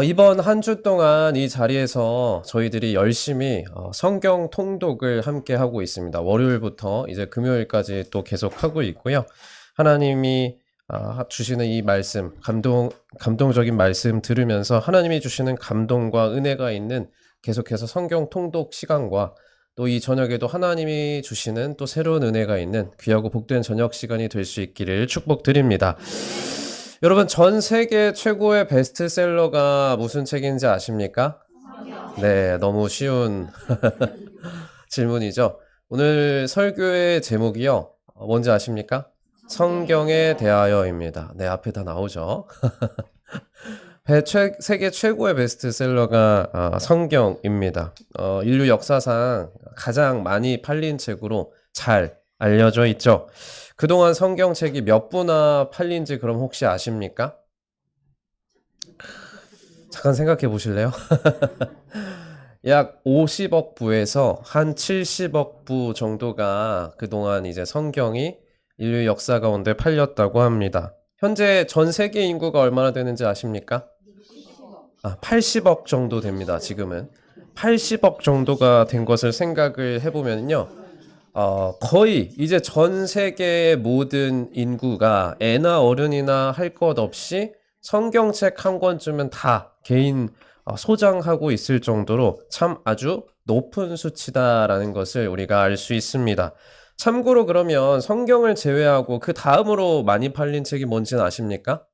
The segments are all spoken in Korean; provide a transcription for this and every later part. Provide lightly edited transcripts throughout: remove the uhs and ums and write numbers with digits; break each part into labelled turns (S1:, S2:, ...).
S1: 이번 한 주 동안 이 자리에서 저희들이 열심히 성경 통독을 함께 하고 있습니다. 월요일부터 이제 금요일까지 또 계속 하고 있고요. 하나님이 주시는 이 말씀, 감동적인 말씀 들으면서 하나님이 주시는 감동과 은혜가 있는 계속해서 성경 통독 시간과 또 이 저녁에도 하나님이 주시는 또 새로운 은혜가 있는 귀하고 복된 저녁 시간이 될 수 있기를 축복드립니다. 여러분, 전 세계 최고의 베스트셀러가 무슨 책인지 아십니까? 네, 너무 쉬운 질문이죠. 오늘 설교의 제목이요. 뭔지 아십니까? 성경에 대하여입니다. 네, 앞에 다 나오죠. 세계 최고의 베스트셀러가 성경입니다. 인류 역사상 가장 많이 팔린 책으로 잘 알려져 있죠. 그동안 성경책이 몇 부나 팔린지 그럼 혹시 아십니까? 잠깐 생각해 보실래요? 약 50억 부에서 한 70억 부 정도가 그동안 이제 성경이 인류 역사 가운데 팔렸다고 합니다. 현재 전 세계 인구가 얼마나 되는지 아십니까? 80억 정도 됩니다. 지금은 80억 정도가 된 것을 생각을 해보면요. 거의 이제 전 세계의 모든 인구가 애나 어른이나 할 것 없이 성경책 한 권쯤은 다 개인 소장하고 있을 정도로 참 아주 높은 수치다라는 것을 우리가 알 수 있습니다. 참고로 그러면 성경을 제외하고 그 다음으로 많이 팔린 책이 뭔지는 아십니까?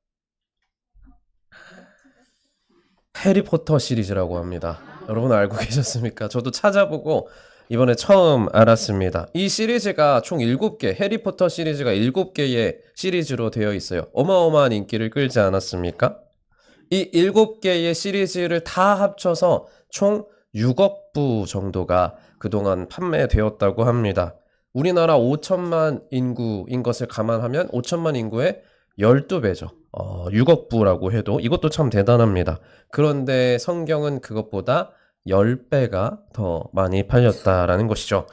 S1: 해리포터 시리즈라고 합니다. 여러분 알고 계셨습니까? 저도 찾아보고 이번에 처음 알았습니다. 이 시리즈가 총 7개, 해리포터 시리즈가 7개의 시리즈로 되어 있어요. 어마어마한 인기를 끌지 않았습니까? 이 7개의 시리즈를 다 합쳐서 총 6억 부 정도가 그동안 판매되었다고 합니다. 우리나라 5천만 인구인 것을 감안하면 5천만 인구의 12배죠. 6억 부라고 해도 이것도 참 대단합니다. 그런데 성경은 그것보다 10배가 더 많이 팔렸다라는 것이죠.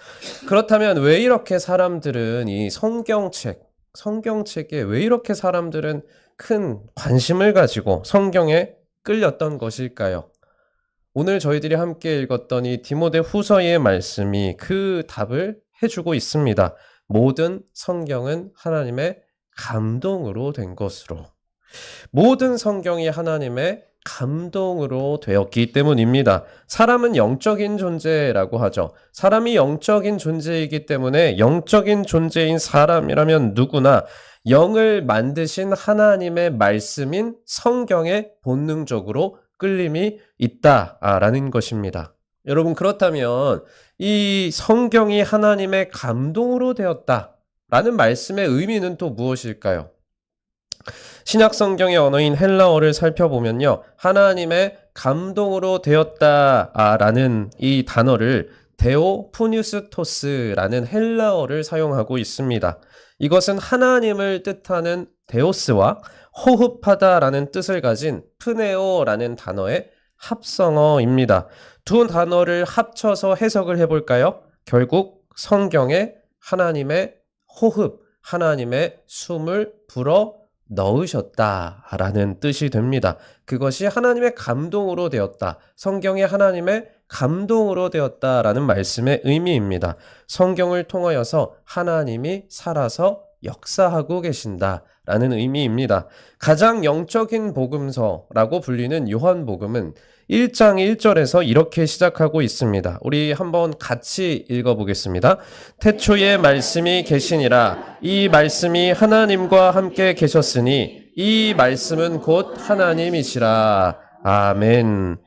S1: 그렇다면 왜 이렇게 사람들은 이 성경책에 왜 이렇게 사람들은 큰 관심을 가지고 성경에 끌렸던 것일까요? 오늘 저희들이 함께 읽었던 이 디모데 후서의 말씀이 그 답을 해주고 있습니다. 모든 성경은 하나님의 감동으로 된 것으로. 모든 성경이 하나님의 감동으로 되었기 때문입니다. 사람은 영적인 존재라고 하죠. 사람이 영적인 존재이기 때문에 영적인 존재인 사람이라면 누구나 영을 만드신 하나님의 말씀인 성경에 본능적으로 끌림이 있다라는 것입니다. 여러분, 그렇다면 이 성경이 하나님의 감동으로 되었다라는 말씀의 의미는 또 무엇일까요? 신약 성경의 언어인 헬라어를 살펴보면요. 하나님의 감동으로 되었다라는 이 단어를 데오푸뉴스토스라는 헬라어를 사용하고 있습니다. 이것은 하나님을 뜻하는 데오스와 호흡하다라는 뜻을 가진 프네오라는 단어의 합성어입니다. 두 단어를 합쳐서 해석을 해볼까요? 결국 성경에 하나님의 호흡, 하나님의 숨을 불어 넣으셨다라는 뜻이 됩니다. 그것이 하나님의 감동으로 되었다. 성경이 하나님의 감동으로 되었다라는 말씀의 의미입니다. 성경을 통하여서 하나님이 살아서 역사하고 계신다라는 의미입니다. 가장 영적인 복음서라고 불리는 요한복음은 1장 1절에서 이렇게 시작하고 있습니다. 우리 한번 같이 읽어보겠습니다. 태초에 말씀이 계시니라. 이 말씀이 하나님과 함께 계셨으니 이 말씀은 곧 하나님이시라. 아멘.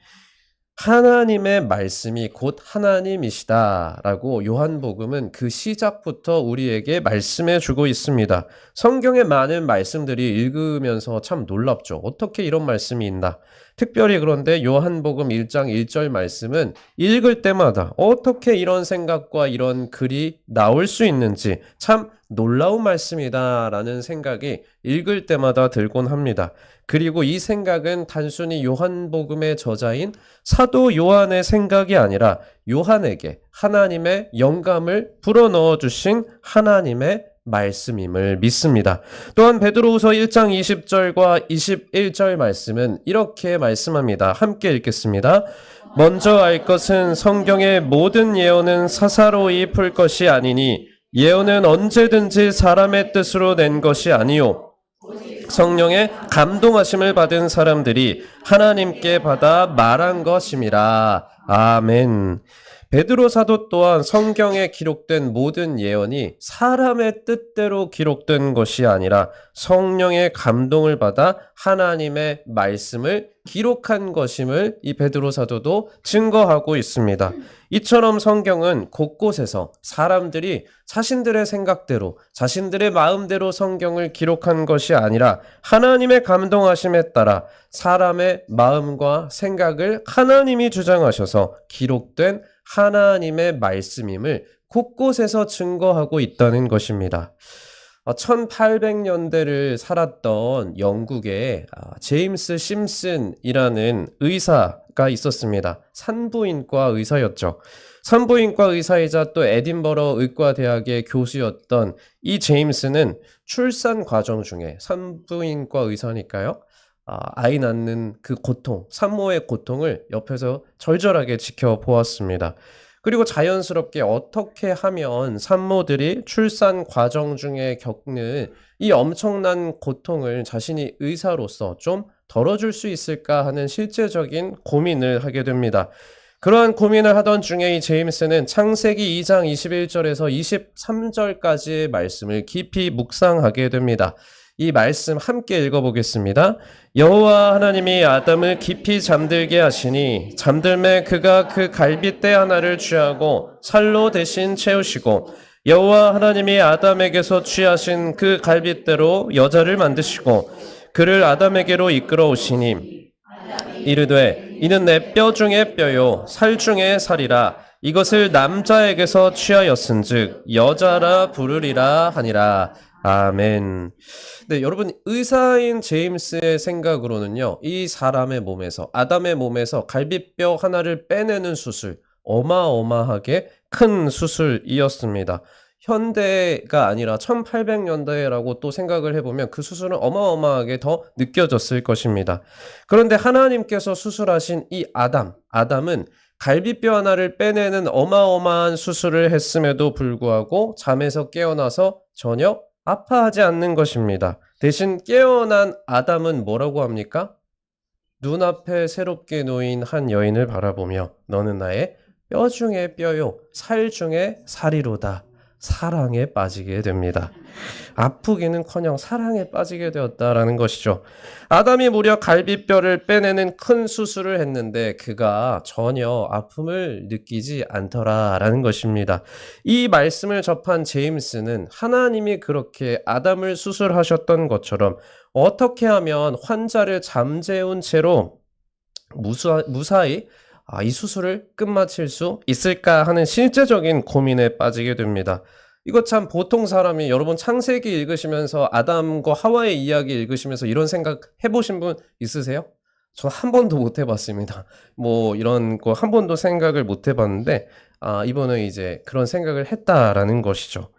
S1: 하나님의 말씀이 곧 하나님이시다라고 요한복음은 그 시작부터 우리에게 말씀해 주고 있습니다. 성경의 많은 말씀들이 읽으면서 참 놀랍죠. 어떻게 이런 말씀이 있나? 특별히 그런데 요한복음 1장 1절 말씀은 읽을 때마다 어떻게 이런 생각과 이런 글이 나올 수 있는지 참 놀라운 말씀이다라는 생각이 읽을 때마다 들곤 합니다. 그리고 이 생각은 단순히 요한복음의 저자인 사도 요한의 생각이 아니라 요한에게 하나님의 영감을 불어넣어 주신 하나님의 말씀임을 믿습니다. 또한 베드로후서 1장 20절과 21절 말씀은 이렇게 말씀합니다. 함께 읽겠습니다. 먼저 알 것은 성경의 모든 예언은 사사로이 풀 것이 아니니 예언은 언제든지 사람의 뜻으로 낸 것이 아니요 성령의 감동하심을 받은 사람들이 하나님께 받아 말한 것임이라. 아멘. 베드로 사도 또한 성경에 기록된 모든 예언이 사람의 뜻대로 기록된 것이 아니라 성령의 감동을 받아 하나님의 말씀을 기록한 것임을 이 베드로 사도도 증거하고 있습니다. 이처럼 성경은 곳곳에서 사람들이 자신들의 생각대로 자신들의 마음대로 성경을 기록한 것이 아니라 하나님의 감동하심에 따라 사람의 마음과 생각을 하나님이 주장하셔서 기록된 하나님의 말씀임을 곳곳에서 증거하고 있다는 것입니다. 1800년대를 살았던 영국에 제임스 심슨이라는 의사가 있었습니다. 산부인과 의사였죠. 산부인과 의사이자 또 에딘버러 의과대학의 교수였던 이 제임스는 출산 과정 중에 산부인과 의사니까요. 아이 낳는 그 고통, 산모의 고통을 옆에서 절절하게 지켜보았습니다. 그리고 자연스럽게 어떻게 하면 산모들이 출산 과정 중에 겪는 이 엄청난 고통을 자신이 의사로서 좀 덜어줄 수 있을까 하는 실제적인 고민을 하게 됩니다. 그러한 고민을 하던 중에 이 제임스는 창세기 2장 21절에서 23절까지의 말씀을 깊이 묵상하게 됩니다. 이 말씀 함께 읽어보겠습니다. 여호와 하나님이 아담을 깊이 잠들게 하시니 잠들매 그가 그 갈빗대 하나를 취하고 살로 대신 채우시고 여호와 하나님이 아담에게서 취하신 그 갈빗대로 여자를 만드시고 그를 아담에게로 이끌어 오시니 이르되 이는 내 뼈 중에 뼈요 살 중에 살이라 이것을 남자에게서 취하였은즉 여자라 부르리라 하니라. 아멘. 네, 여러분 의사인 제임스의 생각으로는요. 이 사람의 몸에서 아담의 몸에서 갈비뼈 하나를 빼내는 수술 어마어마하게 큰 수술이었습니다. 현대가 아니라 1800년대라고 또 생각을 해보면 그 수술은 어마어마하게 더 느껴졌을 것입니다. 그런데 하나님께서 수술하신 이 아담은 갈비뼈 하나를 빼내는 어마어마한 수술을 했음에도 불구하고 잠에서 깨어나서 전혀 아파하지 않는 것입니다. 대신 깨어난 아담은 뭐라고 합니까? 눈앞에 새롭게 놓인 한 여인을 바라보며 너는 나의 뼈 중에 뼈요 살 중에 살이로다. 사랑에 빠지게 됩니다. 아프기는커녕 사랑에 빠지게 되었다라는 것이죠. 아담이 무려 갈비뼈를 빼내는 큰 수술을 했는데 그가 전혀 아픔을 느끼지 않더라라는 것입니다. 이 말씀을 접한 제임스는 하나님이 그렇게 아담을 수술하셨던 것처럼 어떻게 하면 환자를 잠재운 채로 무사히 이 수술을 끝마칠 수 있을까 하는 실제적인 고민에 빠지게 됩니다. 이거 참 보통 사람이 여러분 창세기 읽으시면서 아담과 하와의 이야기 읽으시면서 이런 생각 해보신 분 있으세요? 저 한 번도 못 해봤습니다. 뭐 이런 거 한 번도 생각을 못 해봤는데 이번에 이제 그런 생각을 했다라는 것이죠.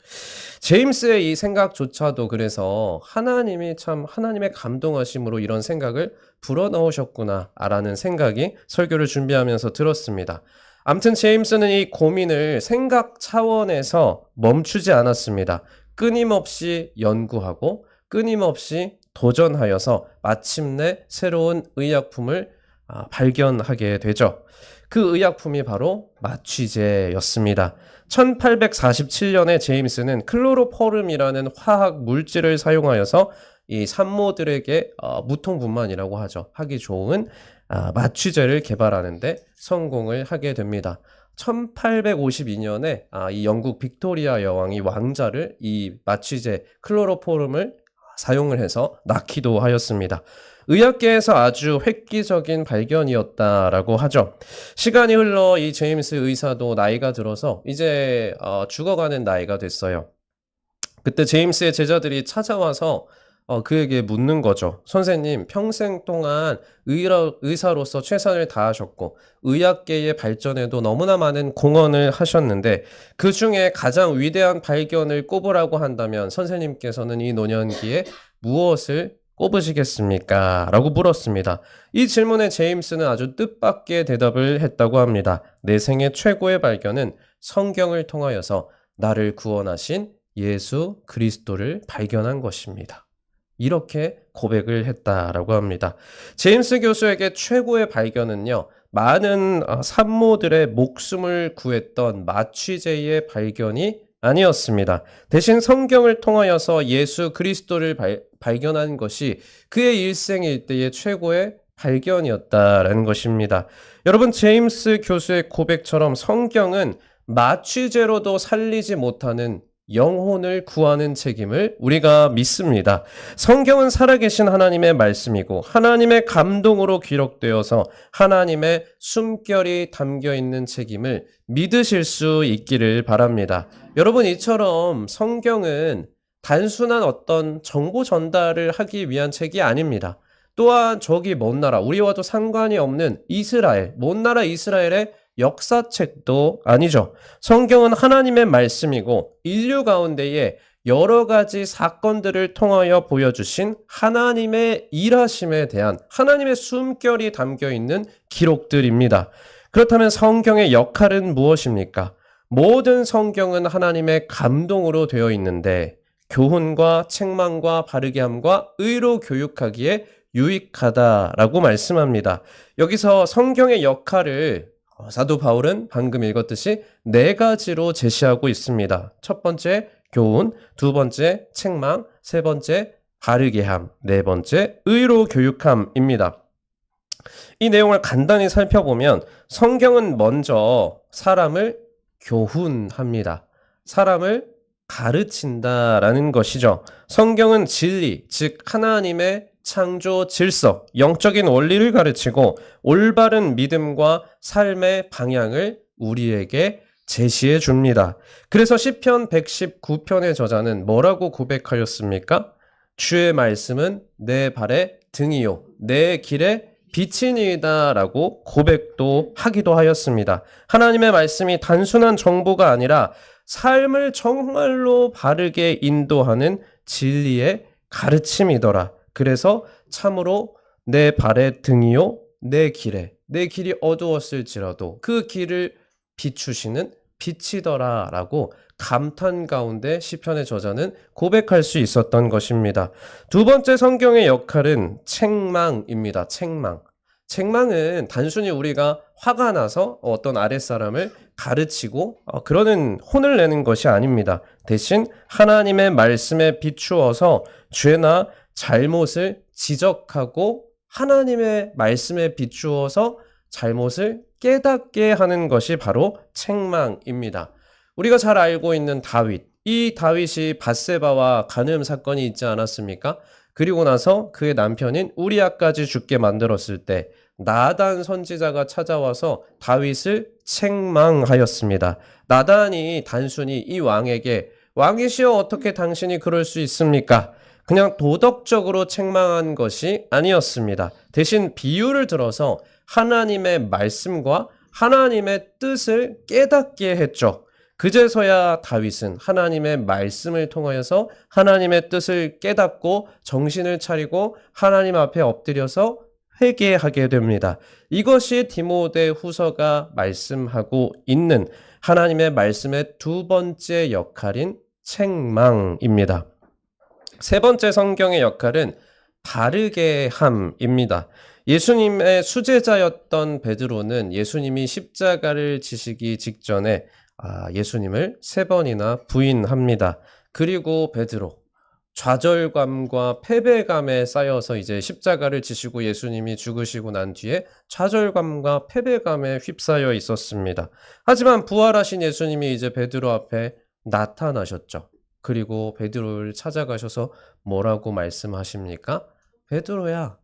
S1: 제임스의 이 생각조차도 그래서 하나님이 참 하나님의 감동하심으로 이런 생각을 불어넣으셨구나 라는 생각이 설교를 준비하면서 들었습니다. 아무튼 제임스는 이 고민을 생각 차원에서 멈추지 않았습니다. 끊임없이 연구하고 끊임없이 도전하여서 마침내 새로운 의약품을 발견하게 되죠. 그 의약품이 바로 마취제였습니다. 1847년에 제임스는 클로로포름이라는 화학 물질을 사용하여서 이 산모들에게 무통분만이라고 하죠. 하기 좋은 마취제를 개발하는데 성공을 하게 됩니다. 1852년에 이 영국 빅토리아 여왕이 왕자를 이 마취제 클로로포름을 사용을 해서 낳기도 하였습니다. 의학계에서 아주 획기적인 발견이었다라고 하죠. 시간이 흘러 이 제임스 의사도 나이가 들어서 이제 죽어가는 나이가 됐어요. 그때 제임스의 제자들이 찾아와서 그에게 묻는 거죠. 선생님, 평생 동안 의사로서 최선을 다하셨고, 의학계의 발전에도 너무나 많은 공헌을 하셨는데, 그 중에 가장 위대한 발견을 꼽으라고 한다면, 선생님께서는 이 노년기에 무엇을 꼽으시겠습니까? 라고 물었습니다. 이 질문에 제임스는 아주 뜻밖의 대답을 했다고 합니다. 내 생애 최고의 발견은 성경을 통하여서 나를 구원하신 예수 그리스도를 발견한 것입니다. 이렇게 고백을 했다라고 합니다. 제임스 교수에게 최고의 발견은요, 많은 산모들의 목숨을 구했던 마취제의 발견이 아니었습니다. 대신 성경을 통하여서 예수 그리스도를 발견한 것이 그의 일생일대의 최고의 발견이었다라는 것입니다. 여러분, 제임스 교수의 고백처럼 성경은 마취제로도 살리지 못하는 영혼을 구하는 책임을 우리가 믿습니다. 성경은 살아계신 하나님의 말씀이고 하나님의 감동으로 기록되어서 하나님의 숨결이 담겨 있는 책임을 믿으실 수 있기를 바랍니다. 여러분, 이처럼 성경은 단순한 어떤 정보 전달을 하기 위한 책이 아닙니다. 또한 저기 먼 나라, 우리와도 상관이 없는 이스라엘, 먼 나라 이스라엘의 역사책도 아니죠. 성경은 하나님의 말씀이고 인류 가운데에 여러 가지 사건들을 통하여 보여주신 하나님의 일하심에 대한 하나님의 숨결이 담겨 있는 기록들입니다. 그렇다면 성경의 역할은 무엇입니까? 모든 성경은 하나님의 감동으로 되어 있는데 교훈과 책망과 바르게함과 의로 교육하기에 유익하다라고 말씀합니다. 여기서 성경의 역할을 사도 바울은 방금 읽었듯이 4가지로 제시하고 있습니다. 첫 번째, 교훈. 두 번째, 책망. 세 번째, 바르게함. 네 번째, 의로 교육함입니다. 이 내용을 간단히 살펴보면 성경은 먼저 사람을 교훈합니다. 사람을 가르친다라는 것이죠. 성경은 진리, 즉 하나님의 창조 질서, 영적인 원리를 가르치고 올바른 믿음과 삶의 방향을 우리에게 제시해 줍니다. 그래서 시편 119편의 저자는 뭐라고 고백하였습니까? 주의 말씀은 내 발의 등이요 내 길의 빛이니이다 라고 고백도 하기도 하였습니다. 하나님의 말씀이 단순한 정보가 아니라 삶을 정말로 바르게 인도하는 진리의 가르침이더라. 그래서 참으로 내 발의 등이요 내 길이 어두웠을지라도 그 길을 비추시는 빛이더라 라고 감탄 가운데 시편의 저자는 고백할 수 있었던 것입니다. 두 번째 성경의 역할은 책망입니다. 책망은 단순히 우리가 화가 나서 어떤 아랫사람을 가르치고 그러는 혼을 내는 것이 아닙니다. 대신 하나님의 말씀에 비추어서 죄나 잘못을 지적하고 하나님의 말씀에 비추어서 잘못을 깨닫게 하는 것이 바로 책망입니다. 우리가 잘 알고 있는 다윗, 이 다윗이 밧세바와 간음 사건이 있지 않았습니까? 그리고 나서 그의 남편인 우리아까지 죽게 만들었을 때 나단 선지자가 찾아와서 다윗을 책망하였습니다. 나단이 단순히 이 왕에게 왕이시여 어떻게 당신이 그럴 수 있습니까? 그냥 도덕적으로 책망한 것이 아니었습니다. 대신 비유를 들어서 하나님의 말씀과 하나님의 뜻을 깨닫게 했죠. 그제서야 다윗은 하나님의 말씀을 통하여서 하나님의 뜻을 깨닫고 정신을 차리고 하나님 앞에 엎드려서 회개하게 됩니다. 이것이 디모데 후서가 말씀하고 있는 하나님의 말씀의 두 번째 역할인 책망입니다. 세 번째 성경의 역할은 바르게 함입니다. 예수님의 수제자였던 베드로는 예수님이 십자가를 지시기 직전에 예수님을 3번이나 부인합니다. 그리고 베드로 좌절감과 패배감에 쌓여서 이제 십자가를 지시고 예수님이 죽으시고 난 뒤에 좌절감과 패배감에 휩싸여 있었습니다. 하지만 부활하신 예수님이 이제 베드로 앞에 나타나셨죠. 그리고 베드로를 찾아가셔서 뭐라고 말씀하십니까? 베드로야,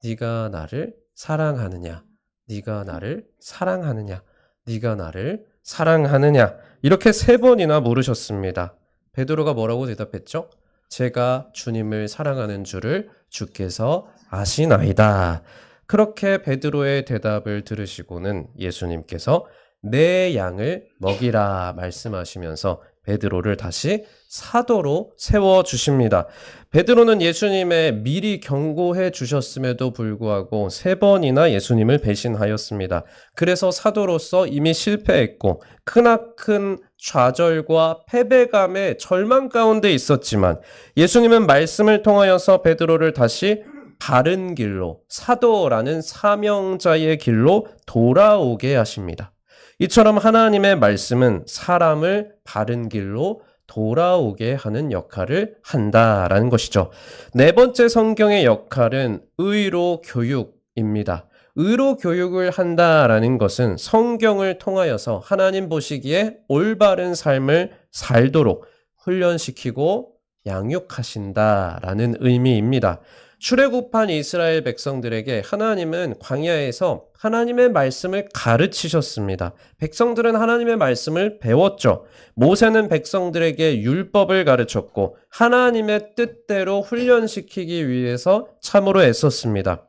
S1: 네가 나를 사랑하느냐? 네가 나를 사랑하느냐? 네가 나를 사랑하느냐? 이렇게 3번이나 물으셨습니다. 베드로가 뭐라고 대답했죠? 제가 주님을 사랑하는 줄을 주께서 아시나이다. 그렇게 베드로의 대답을 들으시고는 예수님께서 내 양을 먹이라 말씀하시면서 베드로를 다시 사도로 세워주십니다. 베드로는 예수님의 미리 경고해 주셨음에도 불구하고 3번이나 예수님을 배신하였습니다. 그래서 사도로서 이미 실패했고 크나큰 좌절과 패배감의 절망 가운데 있었지만 예수님은 말씀을 통하여서 베드로를 다시 바른 길로, 사도라는 사명자의 길로 돌아오게 하십니다. 이처럼 하나님의 말씀은 사람을 바른 길로 돌아오게 하는 역할을 한다라는 것이죠. 4번째 성경의 역할은 의로 교육입니다. 의로 교육을 한다라는 것은 성경을 통하여서 하나님 보시기에 올바른 삶을 살도록 훈련시키고 양육하신다라는 의미입니다. 출애굽한 이스라엘 백성들에게 하나님은 광야에서 하나님의 말씀을 가르치셨습니다. 백성들은 하나님의 말씀을 배웠죠. 모세는 백성들에게 율법을 가르쳤고 하나님의 뜻대로 훈련시키기 위해서 참으로 애썼습니다.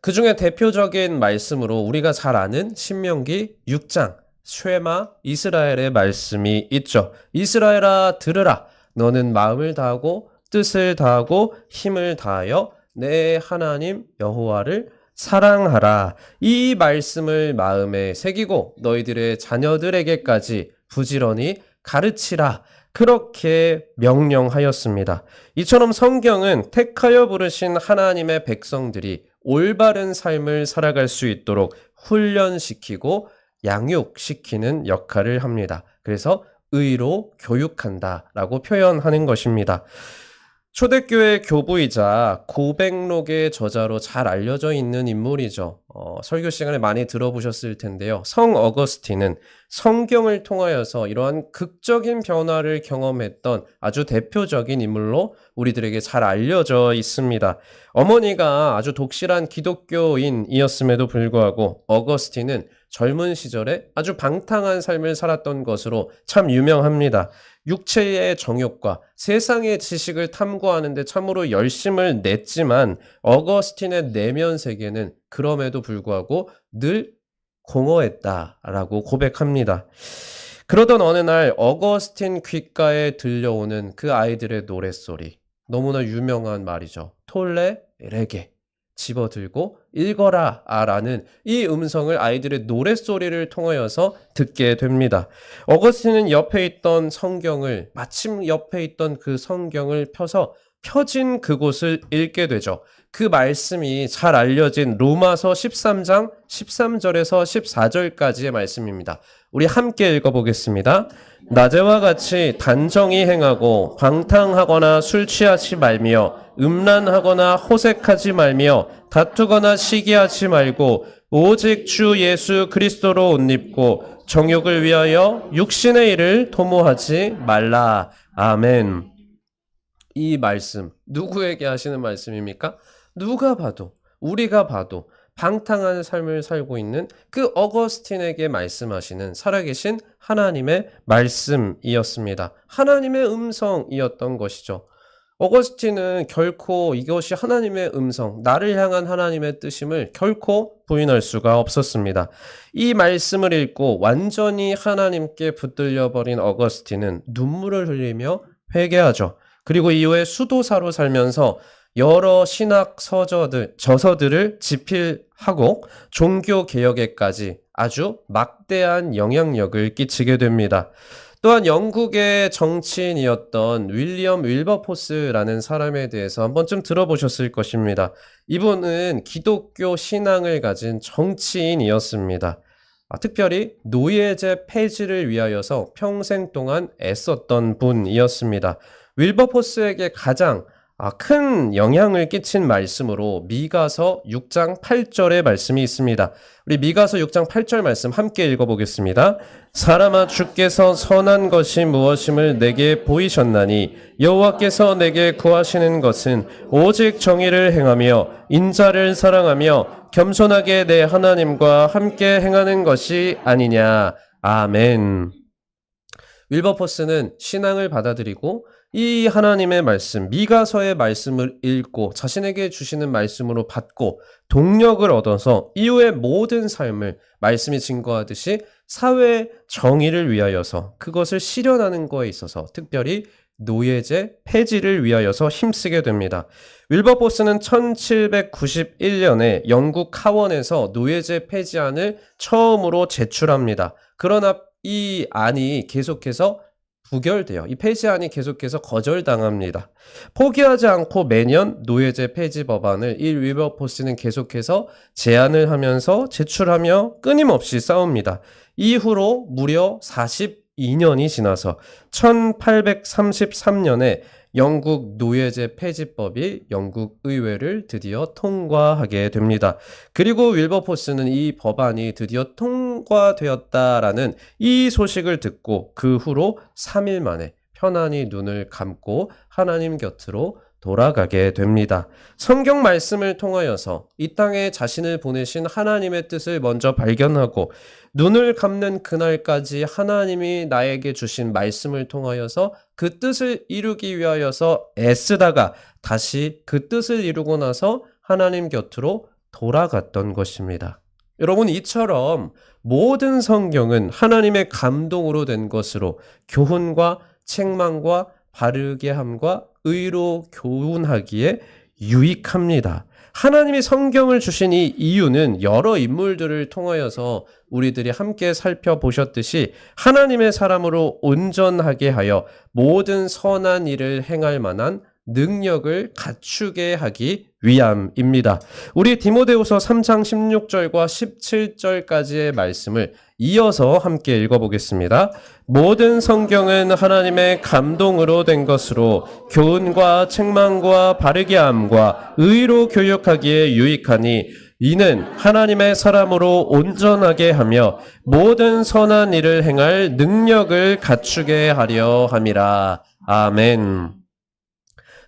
S1: 그 중에 대표적인 말씀으로 우리가 잘 아는 신명기 6장 쉐마 이스라엘의 말씀이 있죠. 이스라엘아 들으라. 너는 마음을 다하고 뜻을 다하고 힘을 다하여 내 하나님 여호와를 사랑하라. 이 말씀을 마음에 새기고 너희들의 자녀들에게까지 부지런히 가르치라. 그렇게 명령하였습니다. 이처럼 성경은 택하여 부르신 하나님의 백성들이 올바른 삶을 살아갈 수 있도록 훈련시키고 양육시키는 역할을 합니다. 그래서 의로 교육한다라고 표현하는 것입니다. 초대교회 교부이자 고백록의 저자로 잘 알려져 있는 인물이죠. 설교 시간에 많이 들어보셨을 텐데요. 성 어거스틴은 성경을 통하여서 이러한 극적인 변화를 경험했던 아주 대표적인 인물로 우리들에게 잘 알려져 있습니다. 어머니가 아주 독실한 기독교인이었음에도 불구하고 어거스틴은 젊은 시절에 아주 방탕한 삶을 살았던 것으로 참 유명합니다. 육체의 정욕과 세상의 지식을 탐구하는 데 참으로 열심을 냈지만 어거스틴의 내면 세계는 그럼에도 불구하고 늘 공허했다라고 고백합니다. 그러던 어느 날 어거스틴 귓가에 들려오는 그 아이들의 노랫소리, 너무나 유명한 말이죠. 톨레 레게, 집어들고 읽어라 라는 이 음성을 아이들의 노랫소리를 통하여서 듣게 됩니다. 어거스틴은 옆에 있던 성경을, 마침 옆에 있던 그 성경을 펴서 펴진 그곳을 읽게 되죠. 그 말씀이 잘 알려진 로마서 13장 13절에서 14절까지의 말씀입니다. 우리 함께 읽어보겠습니다. 낮에와 같이 단정히 행하고 방탕하거나 술 취하지 말며 음란하거나 호색하지 말며 다투거나 시기하지 말고 오직 주 예수 그리스도로 옷 입고 정욕을 위하여 육신의 일을 도모하지 말라. 아멘. 이 말씀 누구에게 하시는 말씀입니까? 누가 봐도, 우리가 봐도 방탕한 삶을 살고 있는 그 어거스틴에게 말씀하시는 살아계신 하나님의 말씀이었습니다. 하나님의 음성이었던 것이죠. 어거스틴은 결코 이것이 하나님의 음성, 나를 향한 하나님의 뜻임을 결코 부인할 수가 없었습니다. 이 말씀을 읽고 완전히 하나님께 붙들려 버린 어거스틴은 눈물을 흘리며 회개하죠. 그리고 이후에 수도사로 살면서 여러 신학 저서들을 집필하고 종교 개혁에까지 아주 막대한 영향력을 끼치게 됩니다. 또한 영국의 정치인이었던 윌리엄 윌버포스라는 사람에 대해서 한 번쯤 들어보셨을 것입니다. 이분은 기독교 신앙을 가진 정치인이었습니다. 특별히 노예제 폐지를 위하여서 평생 동안 애썼던 분이었습니다. 윌버포스에게 가장 큰 영향을 끼친 말씀으로 미가서 6장 8절의 말씀이 있습니다. 우리 미가서 6장 8절 말씀 함께 읽어보겠습니다. 사람아 주께서 선한 것이 무엇임을 내게 보이셨나니 여호와께서 내게 구하시는 것은 오직 정의를 행하며 인자를 사랑하며 겸손하게 내 하나님과 함께 행하는 것이 아니냐. 아멘. 윌버포스는 신앙을 받아들이고 이 하나님의 말씀, 미가서의 말씀을 읽고 자신에게 주시는 말씀으로 받고 동력을 얻어서 이후의 모든 삶을 말씀이 증거하듯이 사회 정의를 위하여서 그것을 실현하는 거에 있어서 특별히 노예제 폐지를 위하여서 힘쓰게 됩니다. 윌버포스는 1791년에 영국 하원에서 노예제 폐지안을 처음으로 제출합니다. 그러나 이 안이 계속해서 부결돼요. 이 폐지안이 계속해서 거절당합니다. 포기하지 않고 매년 노예제 폐지 법안을 이 윌버포스는 계속해서 제안을 하면서 제출하며 끊임없이 싸웁니다. 이후로 무려 42년이 지나서 1833년에 영국 노예제 폐지법이 영국 의회를 드디어 통과하게 됩니다. 그리고 윌버포스는 이 법안이 드디어 통과되었다라는 이 소식을 듣고 그 후로 3일 만에 편안히 눈을 감고 하나님 곁으로 돌아가게 됩니다. 성경 말씀을 통하여서 이 땅에 자신을 보내신 하나님의 뜻을 먼저 발견하고 눈을 감는 그날까지 하나님이 나에게 주신 말씀을 통하여서 그 뜻을 이루기 위하여서 애쓰다가 다시 그 뜻을 이루고 나서 하나님 곁으로 돌아갔던 것입니다. 여러분, 이처럼 모든 성경은 하나님의 감동으로 된 것으로 교훈과 책망과 바르게 함과 의로 교훈하기에 유익합니다. 하나님이 성경을 주신 이 이유는 여러 인물들을 통하여서 우리들이 함께 살펴보셨듯이 하나님의 사람으로 온전하게 하여 모든 선한 일을 행할 만한 능력을 갖추게 하기 위함입니다. 우리 디모데후서 3장 16절과 17절까지의 말씀을 이어서 함께 읽어보겠습니다. 모든 성경은 하나님의 감동으로 된 것으로 교훈과 책망과 바르게 함과 의로 교육하기에 유익하니 이는 하나님의 사람으로 온전하게 하며 모든 선한 일을 행할 능력을 갖추게 하려 함이라. 아멘.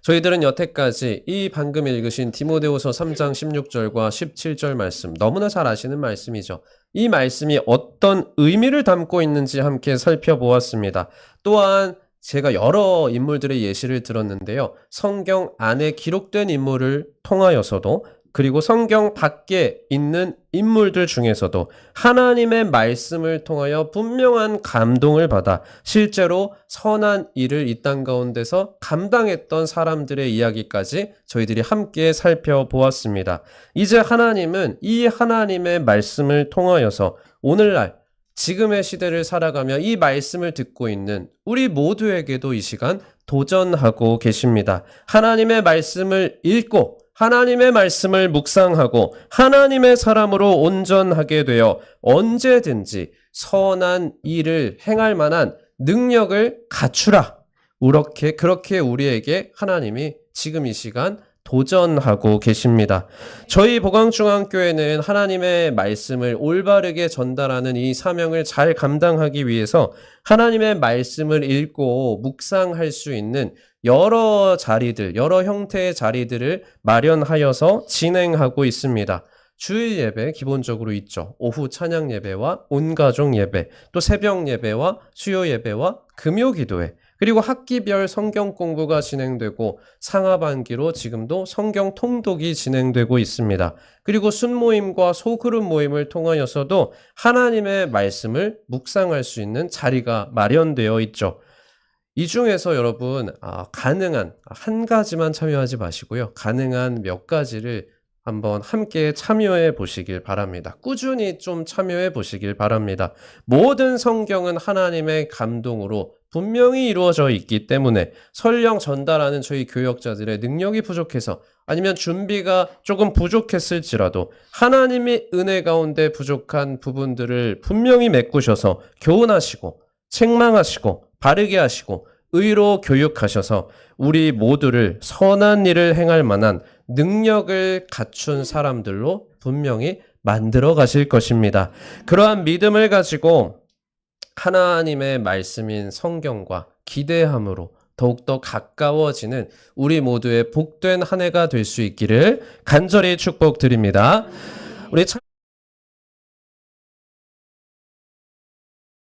S1: 저희들은 여태까지 이 방금 읽으신 디모데후서 3장 16절과 17절 말씀, 너무나 잘 아시는 말씀이죠. 이 말씀이 어떤 의미를 담고 있는지 함께 살펴보았습니다. 또한 제가 여러 인물들의 예시를 들었는데요. 성경 안에 기록된 인물을 통하여서도 그리고 성경 밖에 있는 인물들 중에서도 하나님의 말씀을 통하여 분명한 감동을 받아 실제로 선한 일을 이 땅 가운데서 감당했던 사람들의 이야기까지 저희들이 함께 살펴보았습니다. 이제 하나님은 이 하나님의 말씀을 통하여서 오늘날 지금의 시대를 살아가며 이 말씀을 듣고 있는 우리 모두에게도 이 시간 도전하고 계십니다. 하나님의 말씀을 읽고 하나님의 말씀을 묵상하고 하나님의 사람으로 온전하게 되어 언제든지 선한 일을 행할 만한 능력을 갖추라. 그렇게 우리에게 하나님이 지금 이 시간 도전하고 계십니다. 저희 보강중앙교회는 하나님의 말씀을 올바르게 전달하는 이 사명을 잘 감당하기 위해서 하나님의 말씀을 읽고 묵상할 수 있는 여러 자리들, 여러 형태의 자리들을 마련하여서 진행하고 있습니다. 주일 예배 기본적으로 있죠. 오후 찬양 예배와 온가족 예배, 또 새벽 예배와 수요 예배와 금요 기도회, 그리고 학기별 성경 공부가 진행되고 상하반기로 지금도 성경 통독이 진행되고 있습니다. 그리고 순모임과 소그룹 모임을 통하여서도 하나님의 말씀을 묵상할 수 있는 자리가 마련되어 있죠. 이 중에서 여러분 가능한 한 가지만 참여하지 마시고요. 가능한 몇 가지를 한번 함께 참여해 보시길 바랍니다. 꾸준히 좀 참여해 보시길 바랍니다. 모든 성경은 하나님의 감동으로 분명히 이루어져 있기 때문에 설령 전달하는 저희 교역자들의 능력이 부족해서 아니면 준비가 조금 부족했을지라도 하나님이 은혜 가운데 부족한 부분들을 분명히 메꾸셔서 교훈하시고 책망하시고 바르게 하시고 의로 교육하셔서 우리 모두를 선한 일을 행할 만한 능력을 갖춘 사람들로 분명히 만들어 가실 것입니다. 그러한 믿음을 가지고 하나님의 말씀인 성경과 기대함으로 더욱더 가까워지는 우리 모두의 복된 한 해가 될 수 있기를 간절히 축복드립니다. 우리